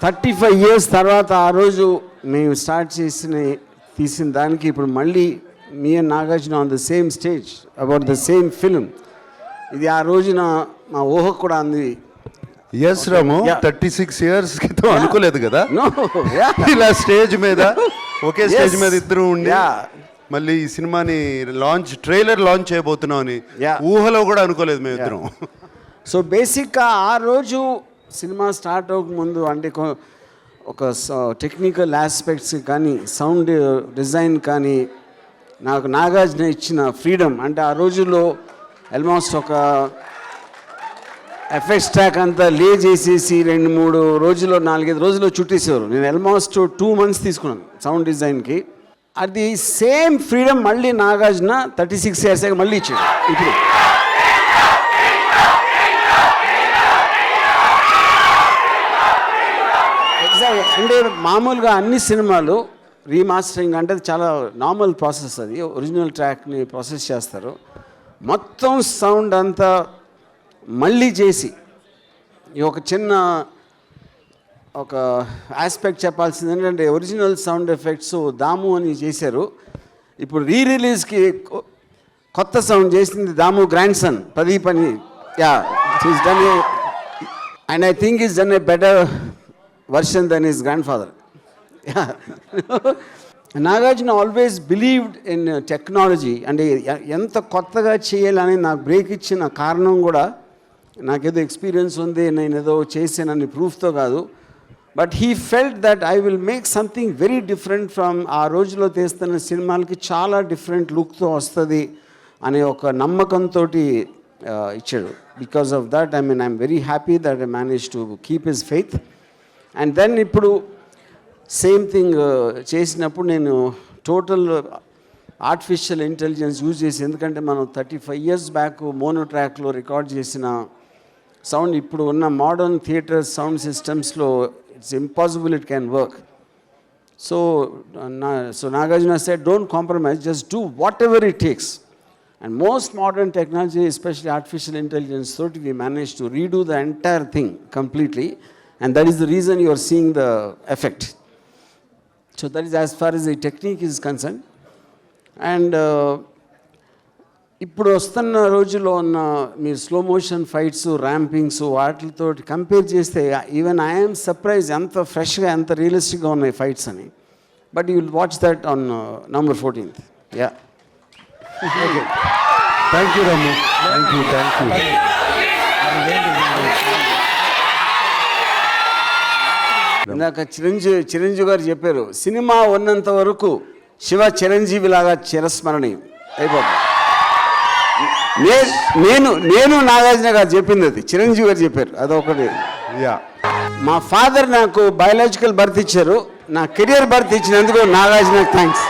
35 years తర్వాత ఆ రోజు మేము స్టార్ట్ తీసిన దానికి ఇప్పుడు మళ్ళీ me and Nagarjuna on the same stage about the same film. ఇది ఆ రోజున మా ఊహ కూడా అంది. ఎస్ రాము, 36 years క్రితం అనుకోలేదు కదా No, yeah. ఇలా స్టేజ్ మీద ఒకే స్టేజ్ మీద ఇద్దరు ఉండి Yeah. మళ్ళీ ఈ సినిమాని ట్రైలర్ లాంచ్ చేయబోతున్నాం అని Yeah. ఊహలో కూడా అనుకోలేదు మేము ఇద్దరం. సో బేసిక్గా ఆ రోజు సినిమా స్టార్ట్ అవ్వకముందు అంటే ఒక టెక్నికల్ ఆస్పెక్ట్స్ కానీ సౌండ్ డిజైన్ కానీ నాకు నాగార్జున ఇచ్చిన ఫ్రీడమ్, అంటే ఆ రోజుల్లో ఆల్మోస్ట్ ఒక ఎఫెక్ట్స్ ట్రాక్ అంతా లే చేసేసి 2-3 రోజుల్లో 4-5 రోజుల్లో చుట్టేసేవారు. నేను ఆల్మోస్ట్ 2 months తీసుకున్నాను సౌండ్ డిజైన్కి. అది సేమ్ ఫ్రీడమ్ మళ్ళీ నాగార్జున 36 years మళ్ళీ ఇచ్చాడు ఇప్పుడు. అంటే మామూలుగా అన్ని సినిమాలు రీమాస్టరింగ్ అంటే చాలా నార్మల్ ప్రాసెస్, అది ఒరిజినల్ ట్రాక్ని ప్రాసెస్ చేస్తారు. మొత్తం సౌండ్ అంతా మళ్ళీ చేసి ఒక చిన్న ఒక ఆస్పెక్ట్ చెప్పాల్సింది ఏంటంటే ఒరిజినల్ సౌండ్ ఎఫెక్ట్స్ దాము అని చేశారు. ఇప్పుడు రిలీజ్కి కొత్త సౌండ్ చేసింది దాము గ్రాండ్ సన్ ప్రదీప్ అని. Yeah, is done and I think is done a better version than his grandfather. Yeah. Nagarjuna always believed in technology and ఎంత కొత్తగా చేయాలని నాకు బ్రేక్ ఇచ్చిన కారణం కూడా నాకేదో ఎక్స్పీరియన్స్ ఉంది, నేను ఏదో చేసానని ప్రూఫ్తో కాదు. But he felt that I will make something very different from ఆ రోజులో తీస్తున్న సినిమాలకి చాలా డిఫరెంట్ లుక్తో వస్తుంది అనే ఒక నమ్మకంతో ఇచ్చాడు. Because of that I'm very happy that I manage to keep his faith. And then ఇప్పుడు సేమ్ థింగ్ చేసినప్పుడు నేను టోటల్ ఆర్టిఫిషియల్ ఇంటెలిజెన్స్ యూజ్ చేసి, ఎందుకంటే మనం 35 years బ్యాక్ మోనో ట్రాక్లో రికార్డ్ చేసిన సౌండ్ ఇప్పుడు ఉన్న మోడర్న్ థియేటర్ సౌండ్ సిస్టమ్స్లో it's impossible, it can work. So Nagarjuna said, don't compromise, just do whatever it takes. And most modern technology, especially artificial intelligence, so we managed to redo the entire thing completely. And that is the reason you are seeing the effect. So that is as far as the technique is concerned. And ఇప్పుడు వస్తున్న రోజుల్లో ఉన్న మీరు slow motion fights ర్యాంపింగ్స్ వాటితో compare చేస్తే even I'm surprise ఎంత ఫ్రెష్గా ఎంత రియలిస్టిక్గా ఉన్నాయి ఫైట్స్ అని. But you will watch that on November 14th. Yeah, okay, thank you Ramu, thank you. ఇందాక చిరంజీవి గారు చెప్పారు, సినిమా ఉన్నంత వరకు శివ చిరంజీవి లాగా చిరస్మరణీయం అయిపోతుంది. నేను నాగార్జున గారు చెప్పింది, అది చిరంజీవి గారు చెప్పారు, అదొకటి. యా, మా ఫాదర్ నాకు బయాలజికల్ బర్త్ ఇచ్చారు, నా కెరియర్ బర్త్ ఇచ్చినందుకు నాగార్జున థ్యాంక్స్.